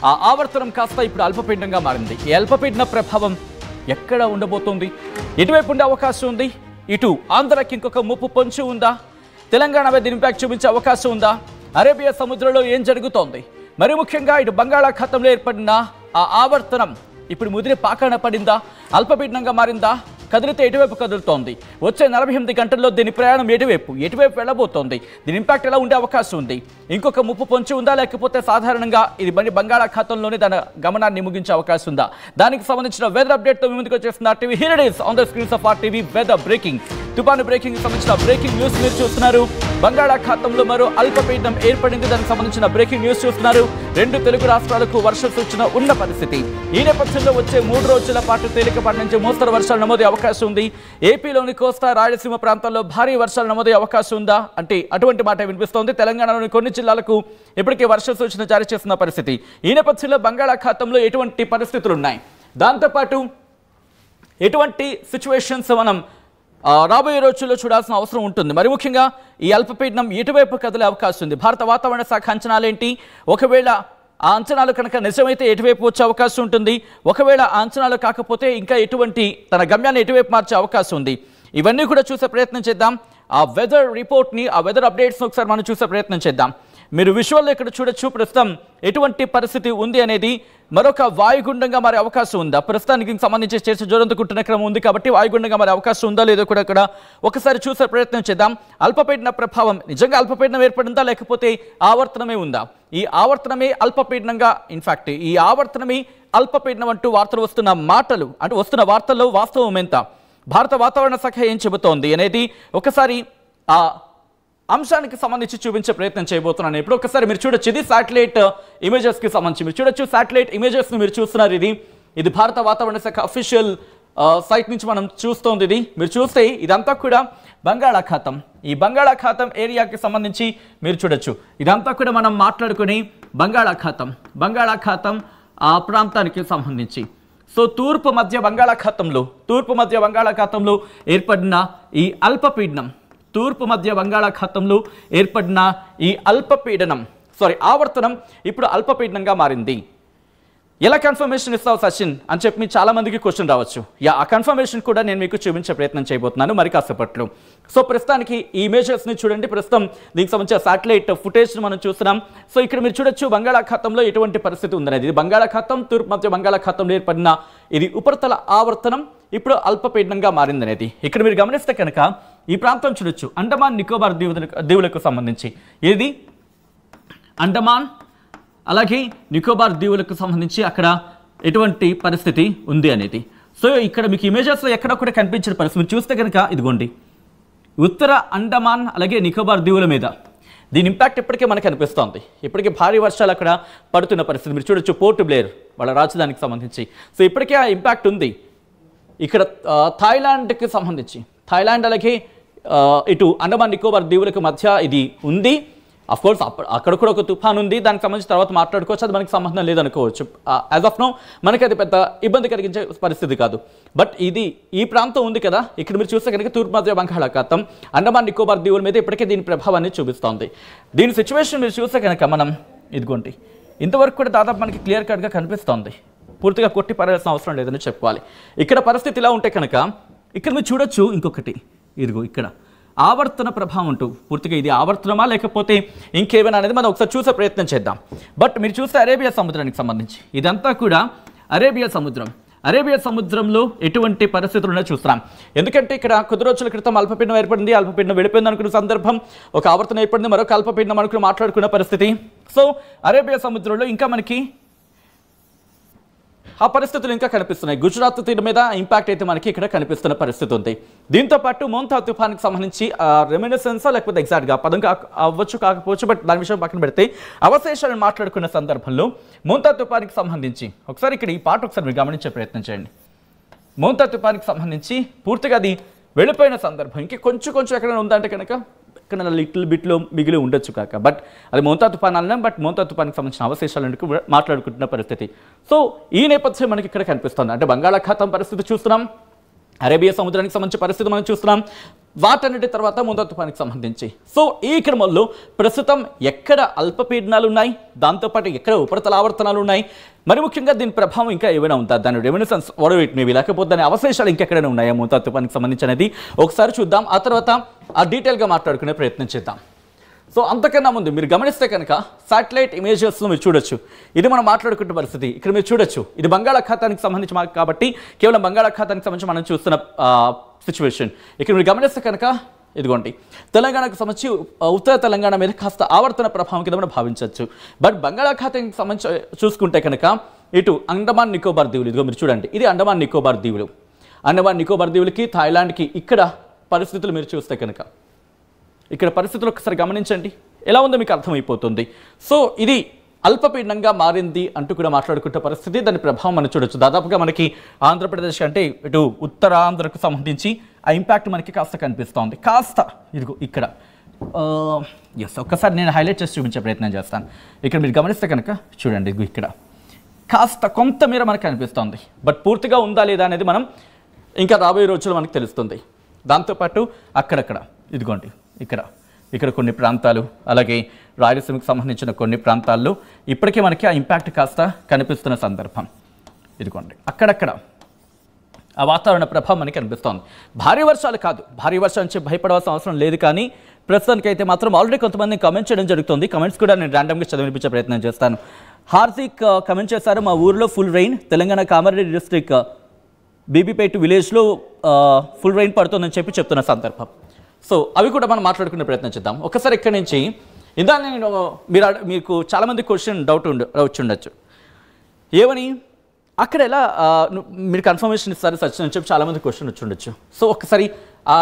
ఆ ఆవర్తనం కాస్త ఇప్పుడు అల్పపీడనంగా మారింది. ఈ అల్పపీడన ప్రభావం ఎక్కడ ఉండబోతోంది? ఎటువైపు ఉండే అవకాశం ఉంది? ఇటు ఆంధ్రకి ఇంకొక ముప్పు పొంచి ఉందా? తెలంగాణ మీద ఇంపాక్ట్ చూపించే అవకాశం ఉందా? అరేబియా సముద్రంలో ఏం జరుగుతోంది? మరి ముఖ్యంగా ఇటు బంగాళాఖాతంలో ఏర్పడిన ఆ ఆవర్తనం ఇప్పుడు ముదిరి పాకాన పడిందా? అల్పపీడనంగా మారిందా? కదిలితే ఎటువైపు కదులుతోంది? వచ్చే 48 గంటల్లో దీని ప్రయాణం ఎటువైపు వెళ్ళబోతోంది? దీని ఇంపాక్ట్ ఎలా ఉండే అవకాశం ఉంది? ఇంకొక ముప్పు పొంచి ఉందా, లేకపోతే సాధారణంగా ఇది బంగాళాఖాతంలోనే దాని గమనాన్ని ముగించే అవకాశం ఉందా? దానికి సంబంధించిన వెదర్ అప్డేట్తో మీ ముందుకు వచ్చేస్తున్న TV. Here it is on the screens of TV weather breaking. తుఫాను బ్రేకింగ్ సంబంధించిన బ్రేకింగ్ న్యూస్ మీరు చూస్తున్నారు. బంగాళాఖాతంలో మరో అల్పపీడనం ఏర్పడింది. దానికి సంబంధించిన బ్రేకింగ్ న్యూస్ చూస్తున్నారు. 2 తెలుగు రాష్ట్రాలకు వర్ష సూచన ఉన్న పరిస్థితి. ఈ నేపథ్యంలో వచ్చే 3 రోజుల పాటు తేలికపాటి నుంచి మోస్తరు వర్షాలు నమోదయ్యే అవకాశం ఉంది. ఏపీలోని కోస్తా రాయలసీమ ప్రాంతాల్లో భారీ వర్షాలు నమోదయ్యే అవకాశం ఉందా అంటే అటువంటి మాట వినిపిస్తోంది. తెలంగాణలోని కొన్ని జిల్లాలకు ఇప్పటికే వర్ష సూచన జారీ చేస్తున్న పరిస్థితి. ఈ నేపథ్యంలో బంగాళాఖాతంలో ఎటువంటి పరిస్థితులు ఉన్నాయి, దాంతోపాటు ఎటువంటి సిచ్యువేషన్స్ మనం రాబోయే రోజుల్లో చూడాల్సిన అవసరం ఉంటుంది. మరి ముఖ్యంగా ఈ అల్పపీడనం ఎటువైపు కదిలే అవకాశం ఉంది? భారత వాతావరణ శాఖ అంచనాలు ఏంటి? ఒకవేళ ఆ అంచనాలు కనుక నిజమైతే ఎటువైపు వచ్చే అవకాశం ఉంటుంది? ఒకవేళ ఆ అంచనాలు కాకపోతే ఇంకా ఎటువంటి తన గమ్యాన్ని ఎటువైపు మార్చే అవకాశం ఉంది? ఇవన్నీ కూడా చూసే ప్రయత్నం చేద్దాం. ఆ వెదర్ రిపోర్ట్ని, ఆ వెదర్ అప్డేట్స్ని ఒకసారి మనం చూసే ప్రయత్నం చేద్దాం. మీరు విజువల్లో ఇక్కడ చూడొచ్చు ప్రస్తుతం ఎటువంటి పరిస్థితి ఉంది అనేది. మరొక వాయుగుండంగా మారే అవకాశం ఉందా? ప్రస్తుతానికి సంబంధించి చర్చ జోరందుకుంటున్న క్రమం ఉంది కాబట్టి వాయుగుండంగా మారే అవకాశం ఉందా లేదో కూడా ఇక్కడ ఒకసారి చూసే ప్రయత్నం చేద్దాం. అల్పపీడన ప్రభావం నిజంగా అల్పపీడనం ఏర్పడిందా, లేకపోతే ఆవర్తనమే ఉందా? ఈ ఆవర్తనమే అల్పపీడనంగా, ఇన్ఫాక్ట్ ఈ ఆవర్తనమే అల్పపీడనం అంటూ వార్తలు వస్తున్న మాటలు అంటే వస్తున్న వార్తల్లో వాస్తవం ఎంత? భారత వాతావరణ శాఖ ఏం చెబుతోంది అనేది ఒకసారి ఆ అంశానికి సంబంధించి చూపించే ప్రయత్నం చేయబోతున్నాను. ఇప్పుడు ఒకసారి మీరు చూడొచ్చు, ఇది శాటిలైట్ ఇమేజెస్కి సంబంధించి మీరు చూడొచ్చు. శాటిలైట్ ఇమేజెస్ని మీరు చూస్తున్నారు. ఇది భారత వాతావరణ శాఖ అఫీషియల్ సైట్ నుంచి మనం చూస్తోంది. ఇది మీరు చూస్తే ఇదంతా కూడా బంగాళాఖాతం. ఈ బంగాళాఖాతం ఏరియాకి సంబంధించి మీరు చూడొచ్చు. ఇదంతా కూడా మనం మాట్లాడుకుని బంగాళాఖాతం ఆ ప్రాంతానికి సంబంధించి. సో తూర్పు మధ్య బంగాళాఖాతంలో ఏర్పడిన ఈ అల్పపీడనం, ఆవర్తనం ఇప్పుడు అల్పపీడనంగా మారింది. ఎలా కన్ఫర్మేషన్ ఇస్తావు సచిన్ అని చెప్పి చాలా మందికి క్వశ్చన్ రావచ్చు. ఆ కన్ఫర్మేషన్ కూడా నేను మీకు చూపించే ప్రయత్నం చేయబోతున్నాను మరి కాసేపట్లో. సో ప్రస్తుతానికి ఈ ఇమేజెస్ని చూడండి. ప్రస్తుతం దీనికి సంబంధించిన శాటిలైట్ ఫుటేజ్ని మనం చూస్తున్నాం. సో ఇక్కడ మీరు చూడొచ్చు బంగాళాఖాతంలో ఎటువంటి పరిస్థితి ఉందనేది. ఇది బంగాళాఖాతం, తూర్పు మధ్య బంగాళాఖాతంలో ఏర్పడిన ఇది ఉపరితల ఆవర్తనం ఇప్పుడు అల్పపీడనంగా మారిందనేది. ఇక్కడ మీరు గమనిస్తే కనుక ఈ ప్రాంతం చూడొచ్చు, అండమాన్ నికోబార్ దీవులకు సంబంధించి. ఇది అండమాన్ అలాగే నికోబార్ దీవులకు సంబంధించి అక్కడ ఎటువంటి పరిస్థితి ఉంది అనేది. సో ఇక్కడ మీకు ఇమేజెస్లో ఎక్కడ కూడా కనిపించిన పరిస్థితి మీరు చూస్తే కనుక ఇదిగోండి, ఉత్తర అండమాన్ అలాగే నికోబార్ దీవుల మీద దీని ఇంపాక్ట్ ఇప్పటికే మనకు అనిపిస్తోంది. ఇప్పటికే భారీ వర్షాలు అక్కడ పడుతున్న పరిస్థితి మీరు చూడొచ్చు. పోర్ట్ బ్లేర్ వాళ్ళ రాజధానికి సంబంధించి. సో ఇప్పటికే ఆ ఇంపాక్ట్ ఉంది. ఇక్కడ థాయిలాండ్కి సంబంధించి, థాయిలాండ్ అలాగే ఇటు అండమాన్ నికోబార్ దీవులకు మధ్య ఇది ఉంది. అఫ్కోర్స్ అక్కడ కూడా ఒక తుఫాన్ ఉంది, దానికి సంబంధించి తర్వాత మాట్లాడుకోవచ్చు, అది మనకి సంబంధం లేదనుకోవచ్చు. యాజ్ ఆఫ్ నౌ మనకి అది పెద్ద ఇబ్బంది కలిగించే పరిస్థితి కాదు. బట్ ఈ ప్రాంతం ఉంది కదా, ఇక్కడ మీరు చూస్తే కనుక తూర్పు మధ్య బంగాళాఖాతం అండమాన్ నికోబార్ దీవుల మీద ఇప్పటికే దీని ప్రభావాన్ని చూపిస్తోంది. దీని సిచ్యువేషన్ మీరు చూస్తే కనుక మనం ఇదిగోండి ఇంతవరకు కూడా దాదాపు మనకి క్లియర్ కట్గా కనిపిస్తోంది. పూర్తిగా కొట్టి పారేయాల్సిన అవసరం లేదని చెప్పుకోవాలి. ఇక్కడ పరిస్థితి ఇలా ఉంటే కనుక ఇక్కడ మీరు చూడొచ్చు ఇంకొకటి, ఇదిగో ఇక్కడ ఆవర్తన ప్రభావం అంటూ పూర్తిగా ఇది ఆవర్తనమా లేకపోతే ఇంకేమైనా అనేది మనం ఒకసారి చూసే ప్రయత్నం చేద్దాం. బట్ మీరు చూస్తే అరేబియా సముద్రానికి సంబంధించి ఇదంతా కూడా అరేబియా సముద్రంలో ఎటువంటి పరిస్థితులు ఉన్నాయో చూస్తున్నాం. ఎందుకంటే ఇక్కడ కొద్ది రోజుల క్రితం అల్పపీడనం ఏర్పడింది, అల్పపీడనం వెళ్ళిపోయింది అనుకున్న సందర్భం, ఒక ఆవర్తనం ఏర్పడింది, మరొక అల్పపీడనం అనుకుని మాట్లాడుకున్న పరిస్థితి. సో అరేబియా సముద్రంలో ఇంకా మనకి ఆ పరిస్థితులు ఇంకా కనిపిస్తున్నాయి. గుజరాత్ తీరు మీద ఇంపాక్ట్ అయితే మనకి ఇక్కడ కనిపిస్తున్న పరిస్థితి ఉంది. దీంతో పాటు మోంతా తుఫాన్కి సంబంధించి రెమినిసెన్సా లేకపోతే ఎగ్జాక్ట్గా పదం అవ్వచ్చు కాకపోవచ్చు, బట్ దాని విషయం పక్కన పెడితే అవశేషాలను మాట్లాడుకున్న సందర్భంలో మోంతా తుఫాన్కి సంబంధించి ఒకసారి ఇక్కడ ఈ పాట ఒకసారి మీరు గమనించే ప్రయత్నం చేయండి. మోంతా తుఫాన్కి సంబంధించి పూర్తిగా అది వెళ్ళిపోయిన సందర్భం ఇంక కొంచెం ఎక్కడైనా ఉందంటే కనుక ఇక్కడ లిటిల్ బిట్లో మిగిలి ఉండొచ్చు కాక, బట్ అది మోంతా తుఫాన్ అన్నాం. బట్ మోంతా తుఫాన్కి సంబంధించిన అవశేషాలను మాట్లాడుకుంటున్న పరిస్థితి. సో ఈ నేపథ్యం మనకి ఇక్కడ కనిపిస్తుంది. అంటే బంగాళాఖాతం పరిస్థితి చూస్తున్నాం, అరేబియా సముద్రానికి సంబంధించిన పరిస్థితి మనం చూస్తున్నాం. వాటన్నిటి తర్వాత మోంతా తుఫానికి సంబంధించి. సో ఈ క్రమంలో ప్రస్తుతం ఎక్కడ అల్పపీడనాలు ఉన్నాయి, దాంతోపాటు ఎక్కడ ఉపరితల ఆవర్తనాలు ఉన్నాయి, మరి ముఖ్యంగా దీని ప్రభావం ఇంకా ఏమైనా ఉందా, దాని రెమినిసెన్స్ ఇట్ మేబీ, లేకపోతే దాని అవశేషాలు ఇంకెక్కడైనా ఉన్నాయా మోంతా తుఫానికి సంబంధించి అనేది ఒకసారి చూద్దాం. ఆ తర్వాత ఆ డీటెయిల్గా మాట్లాడుకునే ప్రయత్నం చేద్దాం. సో అంతకన్నా ముందు మీరు గమనిస్తే కనుక శాటిలైట్ ఇమేజెస్లో మీరు చూడొచ్చు, ఇది మనం మాట్లాడుకున్న పరిస్థితి. ఇక్కడ మీరు చూడొచ్చు, ఇది బంగాళాఖాతానికి సంబంధించి కాబట్టి కేవలం బంగాళాఖాతానికి సంబంధించి మనం చూస్తున్న సిచ్యువేషన్. ఇక్కడ మీరు గమనిస్తే కనుక ఇదిగోండి, తెలంగాణకు సంబంధించి ఉత్తర తెలంగాణ మీద కాస్త ఆవర్తన ప్రభావం కింద మనం భావించవచ్చు. బట్ బంగాళాఖాతానికి సంబంధించి చూసుకుంటే కనుక ఇటు అండమాన్ నికోబార్ దీవులు, ఇదిగో మీరు చూడండి, ఇది అండమాన్ నికోబార్ దీవులు. అండమాన్ నికోబార్ దీవులకి, థాయిలాండ్కి ఇక్కడ పరిస్థితులు మీరు చూస్తే కనుక ఇక్కడ పరిస్థితులు ఒకసారి గమనించండి, ఎలా ఉందో మీకు అర్థమైపోతుంది. సో ఇది అల్పపీడనంగా మారింది అంటూ కూడా మాట్లాడుకుంటే పరిస్థితి, దాని ప్రభావం మనం చూడొచ్చు. దాదాపుగా మనకి ఆంధ్రప్రదేశ్ అంటే ఇటు ఉత్తరాంధ్రకు సంబంధించి ఆ ఇంపాక్ట్ మనకి కాస్త కనిపిస్తోంది. కాస్త ఇదిగో ఇక్కడ ఒక్కసారి నేను హైలైట్ చేసి చూపించే ప్రయత్నం చేస్తాను. ఇక్కడ మీరు గమనిస్తే కనుక చూడండి, ఇదిగో ఇక్కడ కాస్త కొంతమేర మనకు కనిపిస్తోంది. బట్ పూర్తిగా ఉందా లేదా అనేది మనం ఇంకా రాబోయే రోజుల్లో మనకు తెలుస్తుంది. దాంతోపాటు అక్కడక్కడ ఇదిగోండి, ఇక్కడ కొన్ని ప్రాంతాలు, అలాగే రాయలసీమకు సంబంధించిన కొన్ని ప్రాంతాల్లో ఇప్పటికే మనకి ఆ ఇంపాక్ట్ కాస్త కనిపిస్తున్న సందర్భం. ఇదిగోండి అక్కడక్కడ ఆ వాతావరణ ప్రభావం మనకి కనిపిస్తోంది. భారీ వర్షాలు కాదు, భారీ వర్షం నుంచి భయపడవలసిన అవసరం లేదు. కానీ ప్రస్తుతానికి అయితే మాత్రం ఆల్రెడీ కొంతమంది కమెంట్ చేయడం జరుగుతుంది. కమెంట్స్ కూడా నేను ర్యాండమ్గా చదివినిపించే ప్రయత్నం చేస్తాను. హార్దిక్ కమెంట్ చేశారు, మా ఊరిలో full rain, Telangana Kamareddy district Bibipet విలేజ్లో ఫుల్ రెయిన్ పడుతుందని చెప్తున్న సందర్భం. సో అవి కూడా మనం మాట్లాడుకునే ప్రయత్నం చేద్దాం. ఒకసారి ఇక్కడి నుంచి ఇందా నేను మీకు చాలామంది క్వశ్చన్ డౌట్ వచ్చి ఉండొచ్చు, ఏమని అక్కడ ఎలా మీరు కన్ఫర్మేషన్ ఇస్తారు సచిన్ అని చెప్పి చాలామంది క్వశ్చన్ వచ్చి ఉండొచ్చు. సో ఒకసారి ఆ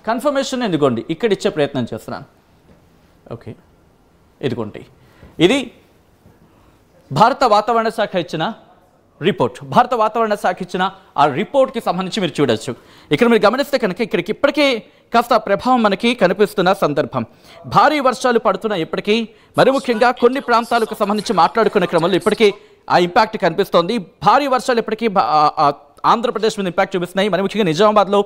కన్ఫర్మేషన్ ఎందుకోండి ఇక్కడ ఇచ్చే ప్రయత్నం చేస్తున్నాను. ఓకే, ఇదిగోండి, ఇది భారత వాతావరణ శాఖ ఇచ్చిన రిపోర్ట్. భారత వాతావరణ శాఖ ఇచ్చిన ఆ రిపోర్ట్కి సంబంధించి మీరు చూడొచ్చు. ఇక్కడ మీరు గమనిస్తే కనుక ఇక్కడికి ఇప్పటికే కాస్త ప్రభావం మనకి కనిపిస్తున్న సందర్భం. భారీ వర్షాలు పడుతున్న ఇప్పటికీ, మరి ముఖ్యంగా కొన్ని ప్రాంతాలకు సంబంధించి మాట్లాడుకునే క్రమంలో ఇప్పటికీ ఆ ఇంపాక్ట్ కనిపిస్తోంది. భారీ వర్షాలు ఇప్పటికీ ఆంధ్రప్రదేశ్ మీద ఇంపాక్ట్ చూపిస్తున్నాయి. మరి ముఖ్యంగా నిజామాబాద్లో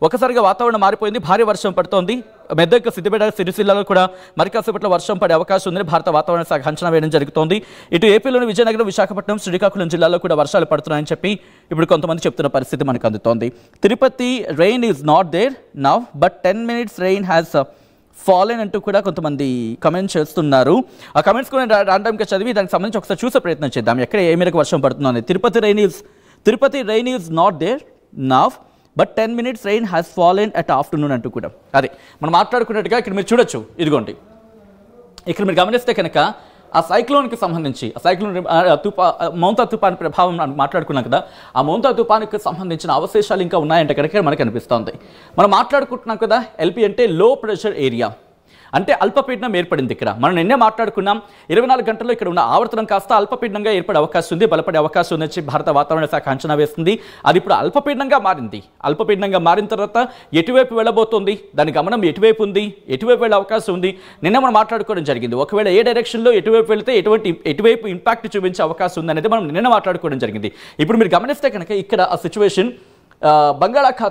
ఒకసారిగా వాతావరణం మారిపోయింది, భారీ వర్షం పడుతోంది. మెదక్, సిద్దిపేట, సిరిసిల్లలో కూడా మరి కాసేపట్లో వర్షం పడే అవకాశం ఉందని భారత వాతావరణ శాఖ అంచనా వేయడం జరుగుతోంది. ఇటు ఏపీలోని విజయనగరం, విశాఖపట్నం, శ్రీకాకుళం జిల్లాలో కూడా వర్షాలు పడుతున్నాయని చెప్పి ఇప్పుడు కొంతమంది చెప్తున్న పరిస్థితి మనకు అందుతోంది. Tirupati rain is not there now but 10 minutes rain has fallen అంటూ కూడా కొంతమంది కమెంట్ చేస్తున్నారు. ఆ కమెంట్స్ కూడా ర్యాండమ్గా చదివి దానికి సంబంధించి ఒకసారి చూసే ప్రయత్నం చేద్దాం, ఎక్కడ ఏ మేరకు వర్షం పడుతుందో అనేది. Tirupati rain is not there now but 10 minutes rain has fallen at afternoon అంటూ కూడా అదే మనం మాట్లాడుకున్నట్టుగా ఇక్కడ మీరు చూడొచ్చు. ఇదిగోండి, ఇక్కడ మీరు గమనిస్తే కనుక ఆ సైక్లోన్కి సంబంధించి ఆ సైక్లోన్ మోంతా తుఫాన్ ప్రభావం మాట్లాడుకున్నాం కదా, ఆ మోంతా తుఫాన్కి సంబంధించిన అవశేషాలు ఇంకా ఉన్నాయంటే కనుక మనకు అనిపిస్తుంది. మనం మాట్లాడుకుంటున్నాం కదా, ఎల్పీ అంటే లో ప్రెషర్ ఏరియా, అంటే అల్పపీడనం ఏర్పడింది. ఇక్కడ మనం నిన్నే మాట్లాడుకున్నాం, 24 గంటల్లో ఇక్కడ ఉన్న ఆవర్తనం కాస్త అల్పపీడనంగా ఏర్పడే అవకాశం ఉంది, బలపడే అవకాశం ఉందని భారత వాతావరణ శాఖ అంచనా వేస్తుంది. అది ఇప్పుడు అల్పపీడనంగా మారింది. అల్పపీడనంగా మారిన తర్వాత ఎటువైపు వెళ్ళబోతుంది, దాని గమనం ఎటువైపు ఉంది, ఎటువైపు వెళ్ళే అవకాశం ఉంది, నిన్న మనం మాట్లాడుకోవడం జరిగింది. ఒకవేళ ఏ డైరెక్షన్లో ఎటువైపు వెళితే ఎటువైపు ఇంపాక్ట్ చూపించే అవకాశం ఉంది అనేది మనం నిన్న మాట్లాడుకోవడం జరిగింది. ఇప్పుడు మీరు గమనిస్తే కనుక ఇక్కడ ఆ సిచ్యువేషన్ బంగాళాఖాతం